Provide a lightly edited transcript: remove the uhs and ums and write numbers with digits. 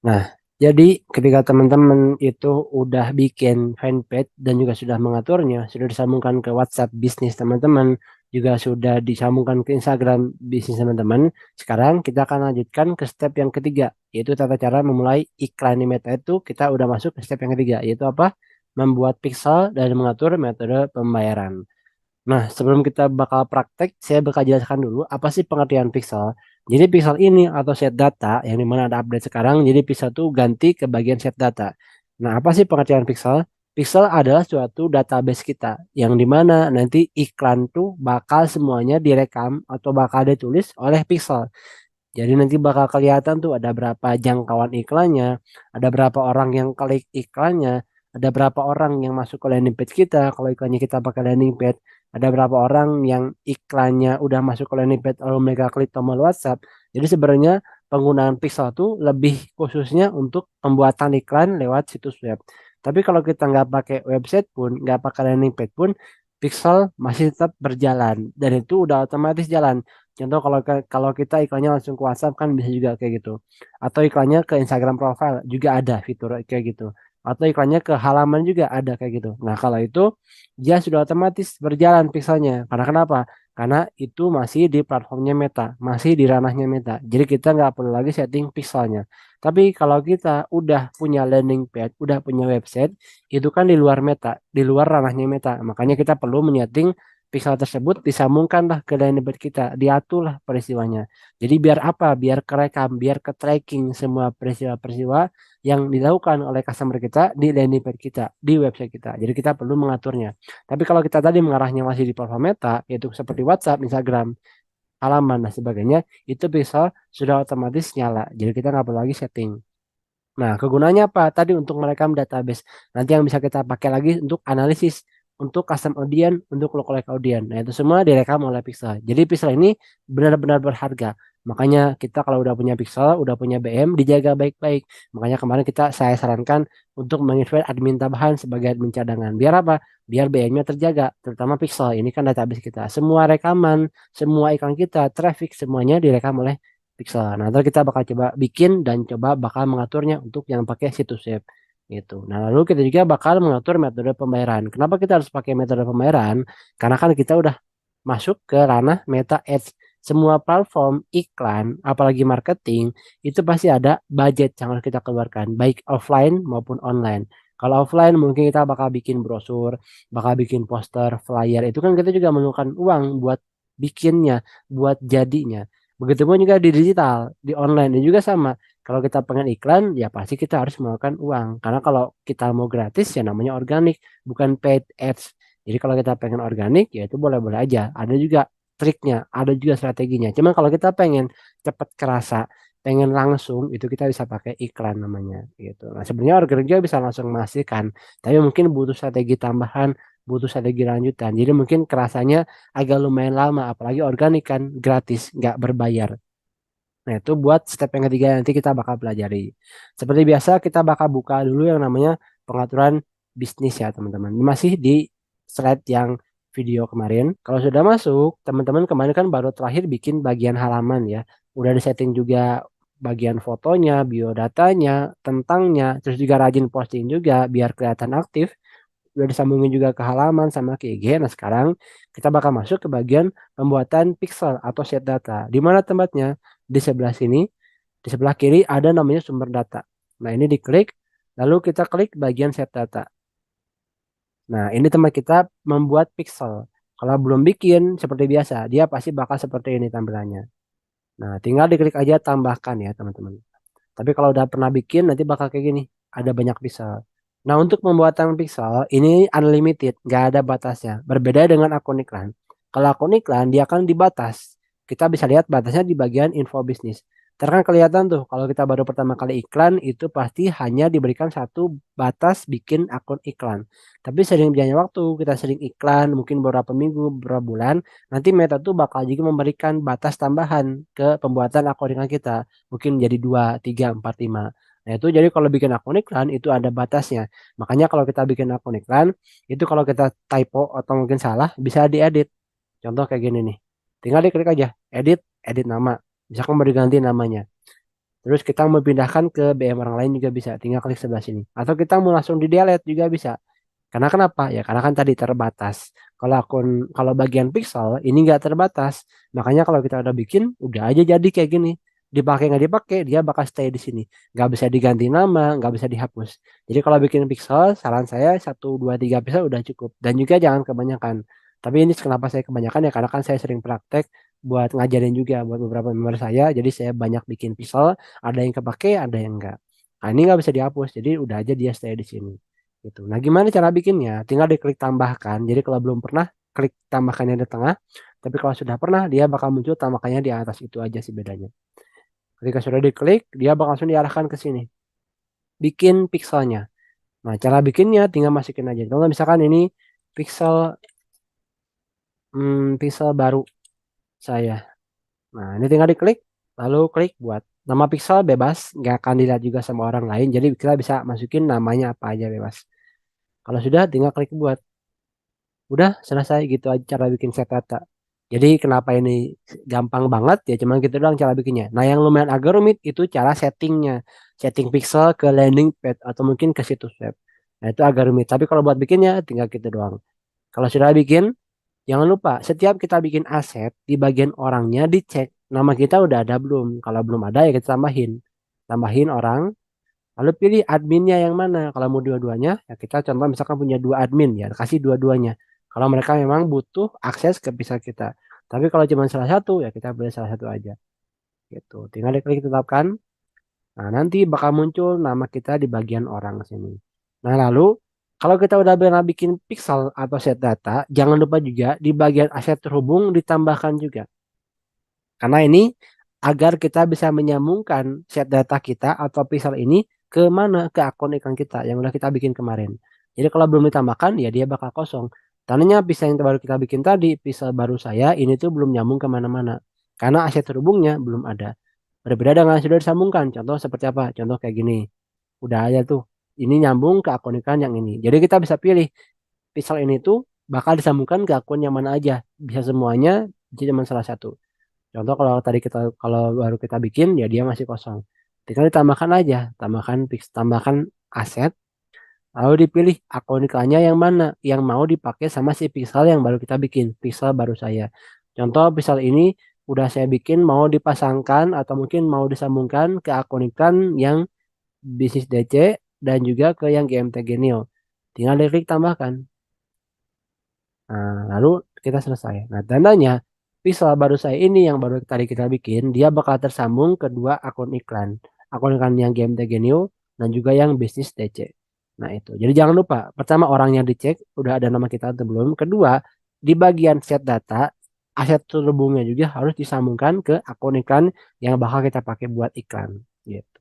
Nah, jadi ketika teman-teman itu udah bikin fanpage dan juga sudah mengaturnya, sudah disambungkan ke WhatsApp bisnis teman-teman, juga sudah disambungkan ke Instagram bisnis teman-teman. Sekarang kita akan lanjutkan ke step yang ketiga, yaitu tata cara memulai iklan di Meta itu kita udah masuk ke step yang ketiga, yaitu apa? Membuat pixel dan mengatur metode pembayaran. Nah, sebelum kita bakal praktek, saya bakal jelaskan dulu apa sih pengertian pixel. Jadi pixel ini atau set data yang dimana ada update sekarang, jadi pixel itu ganti ke bagian set data. Nah, apa sih pengertian pixel? Pixel adalah suatu database kita yang dimana nanti iklan tuh bakal semuanya direkam atau bakal ditulis oleh pixel. Jadi nanti bakal kelihatan tuh ada berapa jangkauan iklannya, ada berapa orang yang klik iklannya, ada berapa orang yang masuk ke landing page kita, kalau iklannya kita pakai landing page, ada berapa orang yang iklannya udah masuk ke landing page lalu mereka klik tombol WhatsApp. Jadi sebenarnya penggunaan pixel tuh lebih khususnya untuk pembuatan iklan lewat situs web. Tapi kalau kita nggak pakai website pun, nggak pakai landing page pun, pixel masih tetap berjalan dan itu udah otomatis jalan. Contoh kalau kita iklannya langsung ke WhatsApp kan bisa juga kayak gitu. Atau iklannya ke Instagram profile juga ada fitur kayak gitu. Atau iklannya ke halaman juga ada kayak gitu. Nah, kalau itu dia sudah otomatis berjalan pixelnya. Karena kenapa? Karena itu masih di platformnya Meta, masih di ranahnya Meta. Jadi kita nggak perlu lagi setting pixelnya. Tapi kalau kita udah punya landing page, udah punya website, itu kan di luar Meta, di luar ranahnya Meta. Makanya kita perlu menyeting pixel tersebut disambungkanlah ke dashboard kita, diaturlah peristiwanya. Jadi biar apa? Biar kerekam, biar ke tracking semua peristiwa-peristiwa yang dilakukan oleh customer kita di landing page kita, di website kita. Jadi kita perlu mengaturnya. Tapi kalau kita tadi mengarahnya masih di platform Meta, yaitu seperti WhatsApp, Instagram, halaman dan sebagainya, itu pixel sudah otomatis nyala. Jadi kita nggak perlu lagi setting. Nah, kegunaannya apa? Tadi untuk merekam database. Nanti yang bisa kita pakai lagi untuk analisis, untuk custom audience, untuk lookalike audience. Nah, itu semua direkam oleh Pixel. Jadi Pixel ini benar-benar berharga. Makanya kita kalau udah punya Pixel, udah punya BM, dijaga baik-baik. Makanya kemarin saya sarankan untuk menginvite admin tambahan sebagai admin cadangan. Biar apa? Biar BM-nya terjaga, terutama Pixel. Ini kan database kita. Semua rekaman, semua iklan kita, traffic, semuanya direkam oleh Pixel. Nah, ntar kita bakal coba bikin dan coba bakal mengaturnya untuk yang pakai situs web gitu. Nah, lalu kita juga bakal mengatur metode pembayaran. Kenapa kita harus pakai metode pembayaran? Karena kan kita udah masuk ke ranah Meta Ads. Semua platform iklan, apalagi marketing, itu pasti ada budget yang harus kita keluarkan, baik offline maupun online. Kalau offline mungkin kita bakal bikin brosur, bakal bikin poster, flyer, itu kan kita juga memerlukan uang buat bikinnya, buat jadinya. Begitupun juga di digital, di online dan juga sama. Kalau kita pengen iklan, ya pasti kita harus mengeluarkan uang. Karena kalau kita mau gratis, ya namanya organik, bukan paid ads. Jadi kalau kita pengen organik, ya itu boleh-boleh aja. Ada juga triknya, ada juga strateginya. Cuman kalau kita pengen cepat kerasa, pengen langsung, itu kita bisa pakai iklan namanya. Gitu. Nah sebenarnya organik juga bisa langsung menghasilkan, tapi mungkin butuh strategi tambahan, butuh strategi lanjutan. Jadi mungkin kerasanya agak lumayan lama, apalagi organik kan gratis, nggak berbayar. Nah, itu buat step yang ketiga nanti kita bakal pelajari. Seperti biasa kita bakal buka dulu yang namanya pengaturan bisnis ya teman-teman. Ini masih di slide yang video kemarin. Kalau sudah masuk, teman-teman kemarin kan baru terakhir bikin bagian halaman ya. Udah disetting juga bagian fotonya, biodatanya, tentangnya, terus juga rajin posting juga biar kelihatan aktif. Udah disambungin juga ke halaman sama ke IG. Nah, sekarang kita bakal masuk ke bagian pembuatan pixel atau set data. Di mana tempatnya? Di sebelah sini, di sebelah kiri ada namanya sumber data. Nah, ini diklik, lalu kita klik bagian set data. Nah, ini tempat kita membuat pixel. Kalau belum bikin, seperti biasa, dia pasti bakal seperti ini tampilannya. Nah, tinggal diklik aja tambahkan ya, teman-teman. Tapi kalau udah pernah bikin, nanti bakal kayak gini. Ada banyak pixel. Nah, untuk pembuatan pixel, ini unlimited, nggak ada batasnya. Berbeda dengan akun iklan. Kalau akun iklan, dia akan dibatas. Kita bisa lihat batasnya di bagian info bisnis. Terkan kelihatan tuh, kalau kita baru pertama kali iklan, itu pasti hanya diberikan satu batas bikin akun iklan. Tapi sering berjalannya waktu, kita sering iklan, mungkin beberapa minggu, beberapa bulan, nanti Meta tuh bakal juga memberikan batas tambahan ke pembuatan akun iklan kita. Mungkin jadi 2, 3, 4, 5. Nah itu jadi kalau bikin akun iklan itu ada batasnya. Makanya kalau kita bikin akun iklan, itu kalau kita typo atau mungkin salah, bisa diedit. Contoh kayak gini nih. Tinggal diklik aja, edit, edit nama. Misalkan mau diganti namanya. Terus kita mau pindahkan ke BM orang lain juga bisa, tinggal klik sebelah sini. Atau kita mau langsung di delete juga bisa. Karena kenapa? Ya karena kan tadi terbatas. Kalau bagian pixel ini nggak terbatas. Makanya kalau kita udah bikin, udah aja jadi kayak gini. Dipakai nggak dipakai, dia bakal stay di sini. Nggak bisa diganti nama, nggak bisa dihapus. Jadi kalau bikin pixel, saran saya 1, 2, 3 pixel udah cukup. Dan juga jangan kebanyakan. Tapi ini kenapa saya kebanyakan ya karena kan saya sering praktek buat ngajarin juga buat beberapa member saya. Jadi saya banyak bikin pixel, ada yang kepake, ada yang enggak. Nah, ini nggak bisa dihapus, jadi udah aja dia stay di sini. Gitu. Nah, gimana cara bikinnya? Tinggal diklik tambahkan. Jadi kalau belum pernah, klik tambahkannya di tengah. Tapi kalau sudah pernah, dia bakal muncul tambahkannya di atas. Itu aja sih bedanya. Ketika sudah diklik, dia bakal langsung diarahkan ke sini. Bikin pixelnya. Nah, cara bikinnya tinggal masukin aja. Kalau misalkan ini pixel pixel baru saya. Nah, ini tinggal diklik, lalu klik buat. Nama pixel bebas, nggak akan dilihat juga sama orang lain. Jadi kita bisa masukin namanya apa aja bebas. Kalau sudah, tinggal klik buat. Udah selesai gitu aja cara bikin set data. Jadi kenapa ini gampang banget ya cuman gitu doang cara bikinnya. Nah yang lumayan agak rumit itu cara settingnya. Setting pixel ke landing page atau mungkin ke situs web. Nah itu agak rumit. Tapi kalau buat bikinnya tinggal gitu doang. Kalau sudah bikin, jangan lupa setiap kita bikin aset di bagian orangnya dicek nama kita udah ada belum. Kalau belum ada ya kita tambahin. Tambahin orang. Lalu pilih adminnya yang mana. Kalau mau dua-duanya, ya kita contoh misalkan punya 2 admin ya, kasih dua-duanya. Kalau mereka memang butuh akses ke pisau kita. Tapi kalau cuma salah satu, ya kita pilih salah satu aja. Gitu. Tinggal diklik tetapkan. Nah, nanti bakal muncul nama kita di bagian orang sini. Nah, lalu kalau kita udah pernah bikin pixel atau set data, jangan lupa juga di bagian aset terhubung ditambahkan juga. Karena ini agar kita bisa menyambungkan set data kita atau pixel ini ke mana? Ke akun iklan kita yang udah kita bikin kemarin. Jadi kalau belum ditambahkan ya dia bakal kosong. Tandanya pixel yang baru kita bikin tadi, pixel baru saya ini tuh belum nyambung kemana-mana. Karena aset terhubungnya belum ada. Berbeda dengan sudah disambungkan. Contoh seperti apa? Contoh kayak gini. Udah aja tuh. Ini nyambung ke akun iklan yang ini. Jadi kita bisa pilih pixel ini tuh bakal disambungkan ke akun yang mana aja. Bisa semuanya, jadi cuma salah satu. Contoh kalau tadi kita kalau baru kita bikin ya dia masih kosong. Tinggal ditambahkan aja, tambahkan aset, lalu dipilih akun iklannya yang mana yang mau dipakai sama si pixel yang baru kita bikin, pixel baru saya. Contoh pixel ini udah saya bikin mau dipasangkan atau mungkin mau disambungkan ke akun iklan yang bisnis DC dan juga ke yang GMT Genio. Tinggal diklik tambahkan. Nah, lalu kita selesai. Nah, tandanya visual baru saya ini yang baru tadi kita bikin, dia bakal tersambung ke dua akun iklan. Akun iklan yang GMT Genio dan juga yang bisnis DC. Nah, itu. Jadi jangan lupa, pertama orangnya dicek, udah ada nama kita atau belum. Kedua, di bagian set data, aset terhubungnya juga harus disambungkan ke akun iklan yang bakal kita pakai buat iklan. Gitu.